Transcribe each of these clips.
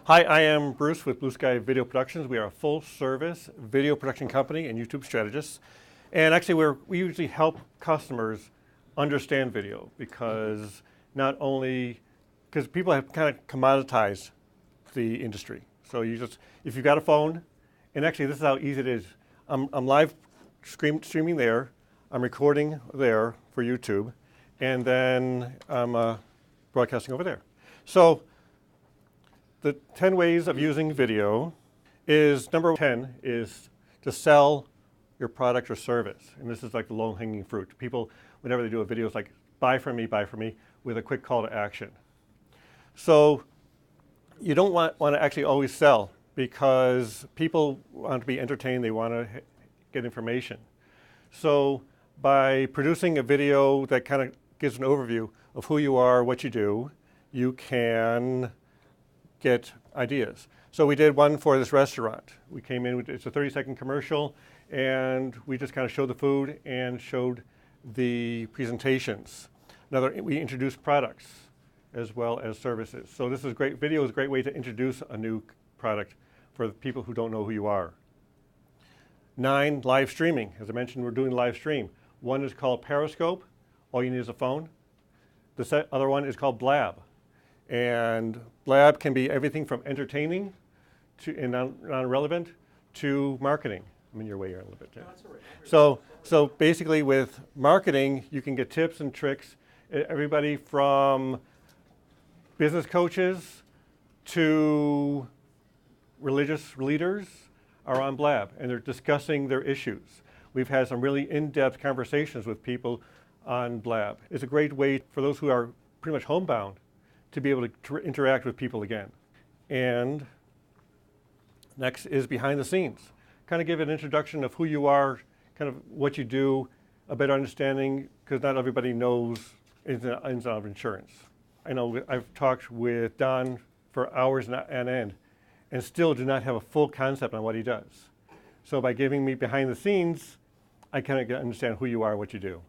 Hi, I am Bruce with Blue Sky Video Productions. We are a full-service video production company and YouTube strategists. And actually, we usually help customers understand video because not only, because people have kind of commoditized the industry. So if you've got a phone, and actually this is how easy it is. I'm live streaming there, I'm recording there for YouTube, and then I'm broadcasting over there. So the 10 ways of using video is, number 10 is to sell your product or service. And this is like the low-hanging fruit. People, whenever they do a video, it's like, buy from me, with a quick call to action. So you don't want to actually always sell because people want to be entertained, they want to get information. So by producing a video that kind of gives an overview of who you are, what you do, you can get ideas. So we did one for this restaurant. We came in, it's a 30-second commercial, and we just kind of showed the food and showed the presentations. We introduced products as well as services. So this is great. Video is a great way to introduce a new product for the people who don't know who you are. 9, live streaming. As I mentioned, we're doing live stream. One is called Periscope. All you need is a phone. The other one is called Blab. And Blab can be everything from entertaining to non-relevant to marketing. I'm in your way here a little bit. Yeah. No, so basically with marketing, you can get tips and tricks. Everybody from business coaches to religious leaders are on Blab, and they're discussing their issues. We've had some really in-depth conversations with people on Blab. It's a great way for those who are pretty much homebound to be able to interact with people again. And next is behind the scenes. Kind of give an introduction of who you are, kind of what you do, a better understanding, because not everybody knows ins and outs of insurance. I know I've talked with Don for hours on end and still do not have a full concept on what he does. So by giving me behind the scenes, I kind of understand who you are, what you do.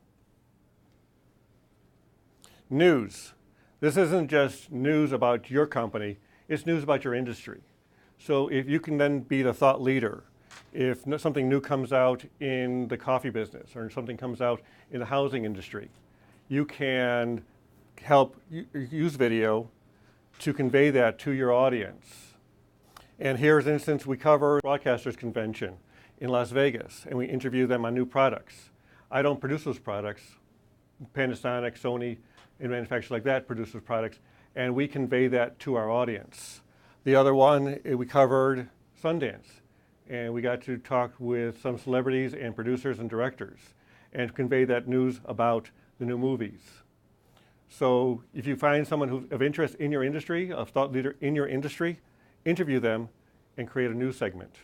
News. This isn't just news about your company, it's news about your industry. So if you can then be the thought leader, if something new comes out in the coffee business or something comes out in the housing industry, you can help use video to convey that to your audience. And here's an instance, we cover Broadcasters Convention in Las Vegas, and we interview them on new products. I don't produce those products. Panasonic, Sony, and manufacturers like that produce those products, and we convey that to our audience. The other one, we covered Sundance, and we got to talk with some celebrities and producers and directors and convey that news about the new movies. So if you find someone who's of interest in your industry, a thought leader in your industry, interview them and create a news segment.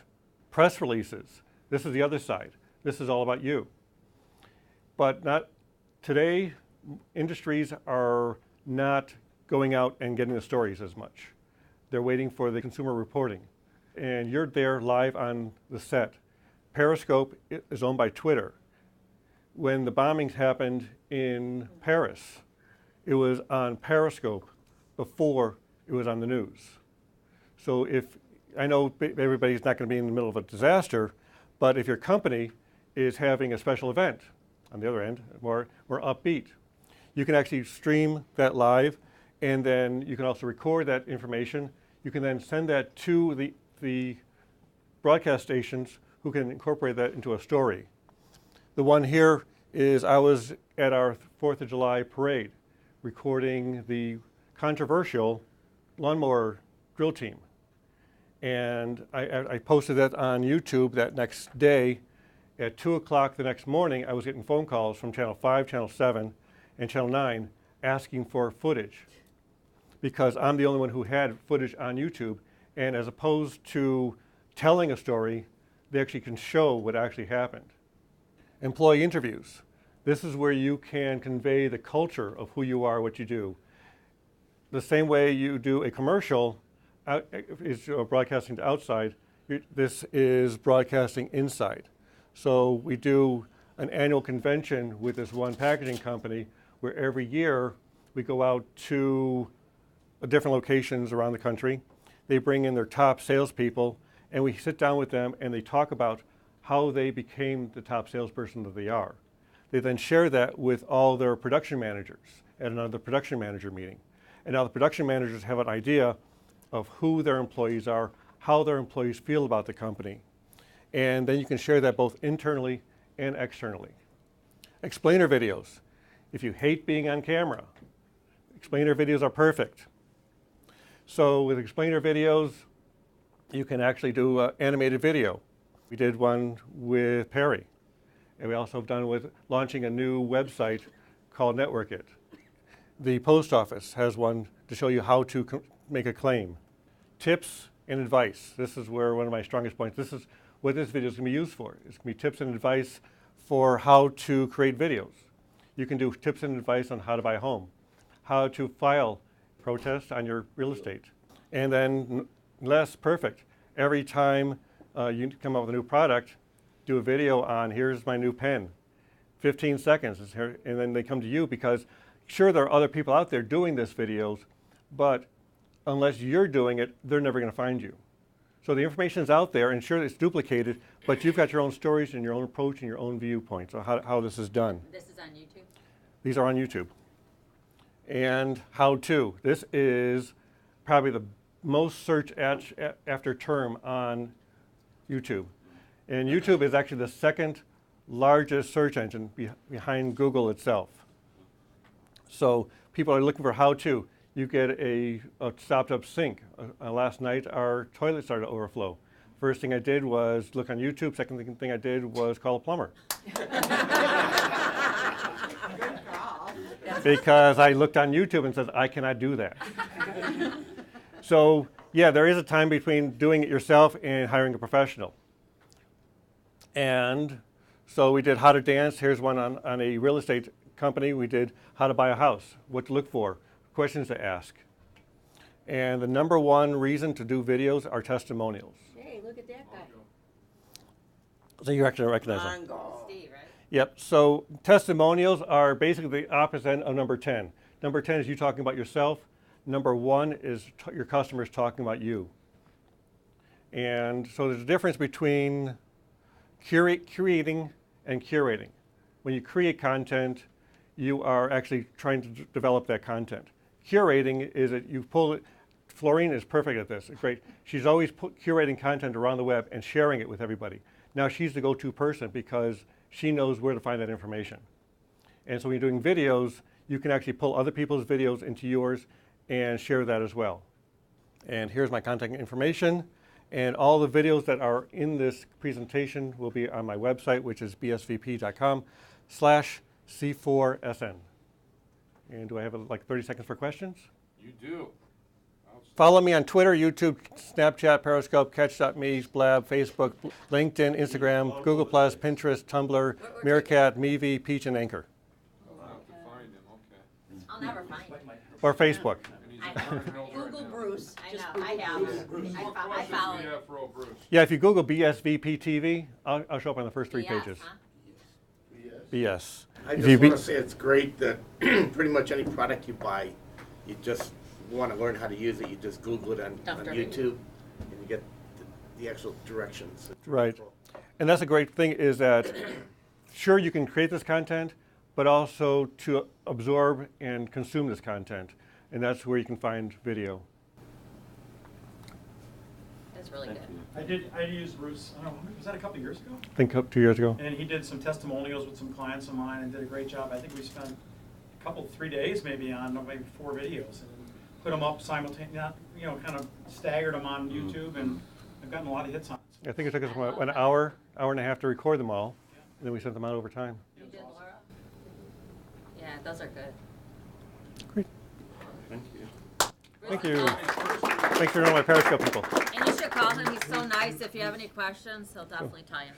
Press releases. This is the other side. This is all about you. But not today, industries are not going out and getting the stories as much. They're waiting for the consumer reporting. And you're there live on the set. Periscope is owned by Twitter. When the bombings happened in Paris, it was on Periscope before it was on the news. So I know everybody's not going to be in the middle of a disaster, but if your company is having a special event, on the other end, more upbeat, you can actually stream that live, and then you can also record that information. You can then send that to the broadcast stations who can incorporate that into a story. The one here is I was at our 4th of July parade recording the controversial lawnmower drill team. And I posted that on YouTube that next day. At 2 o'clock the next morning, I was getting phone calls from Channel 5, Channel 7, and Channel 9 asking for footage because I'm the only one who had footage on YouTube. And as opposed to telling a story, they actually can show what actually happened. Employee interviews. This is where you can convey the culture of who you are, what you do. The same way you do a commercial is broadcasting to outside, this is broadcasting inside. So we do an annual convention with this one packaging company where every year we go out to different locations around the country. they bring in their top salespeople, and we sit down with them and they talk about how they became the top salesperson that they are. They then share that with all their production managers at another production manager meeting. And now the production managers have an idea of who their employees are, how their employees feel about the company. And then you can share that both internally and externally. Explainer videos. If you hate being on camera, explainer videos are perfect. So with explainer videos, you can actually do animated video. We did one with Perry, and we also have done with launching a new website called Network It. The post office has one to show you how to make a claim. Tips and advice. This is where one of my strongest points. This is what this video is going to be used for. It's going to be tips and advice for how to create videos. You can do tips and advice on how to buy a home, how to file protest on your real estate. And then less perfect. Every time you come up with a new product, do a video on here's my new pen. 15 seconds, and then they come to you because sure there are other people out there doing this videos, but unless you're doing it, they're never going to find you. So the information is out there, and sure it's duplicated, but you've got your own stories and your own approach and your own viewpoints on how this is done. This is on YouTube? These are on YouTube. And how to. This is probably the most searched after term on YouTube. And YouTube is actually the second largest search engine behind Google itself. So people are looking for how to. You get a stopped up sink. Last night our toilet started to overflow. First thing I did was look on YouTube. Second thing I did was call a plumber. Because I looked on YouTube and said, I cannot do that. So yeah, there is a time between doing it yourself and hiring a professional. And so we did how to dance. Here's one on a real estate company. We did how to buy a house, what to look for, questions to ask. And the number one reason to do videos are testimonials. Hey, look at that guy. So you actually recognize them. Steve, right? Yep, so testimonials are basically the opposite of number 10. Number 10 is you talking about yourself. Number 1 is your customers talking about you. And so there's a difference between creating and curating. When you create content, you are actually trying to develop that content. Curating is that you pull it. Florine is perfect at this. It's great. She's always curating content around the web and sharing it with everybody. Now she's the go-to person because she knows where to find that information. And so when you're doing videos, you can actually pull other people's videos into yours and share that as well. And here's my contact information. And all the videos that are in this presentation will be on my website, which is bsvp.com/C4SN. And do I have like 30 seconds for questions? You do. Follow me on Twitter, YouTube, Snapchat, Periscope, Catch.me, Blab, Facebook, LinkedIn, Instagram, Google+, Pinterest, Tumblr, Meerkat, Meavy, Peach, and Anchor. I'll have to find him, okay. I'll never find him. Or Facebook. I know. Google Bruce. I know. I have. I follow him. Yeah, if you Google BSVPTV, I'll show up on the first 3 pages. Huh? BS. I just want to say it's great that pretty much any product you buy, you just want to learn how to use it, you just Google it on YouTube, and you get the actual directions. Right. And that's a great thing is that, sure, you can create this content, but also to absorb and consume this content. And that's where you can find video. That's really good. I used Bruce, I don't know, was that a couple of years ago? I think 2 years ago. And he did some testimonials with some clients of mine and did a great job. I think we spent a couple, 3 days maybe on maybe 4 videos and put them up simultaneously, you know, kind of staggered them on YouTube, and I've gotten a lot of hits on it. I think it took us about an hour and a half to record them all, and then we sent them out over time. You did, Laura? Yeah, those are good. Great. Thank you. Thank you. Thanks for knowing my Periscope people. And you should call him. He's so nice. If you have any questions, he'll definitely tell you.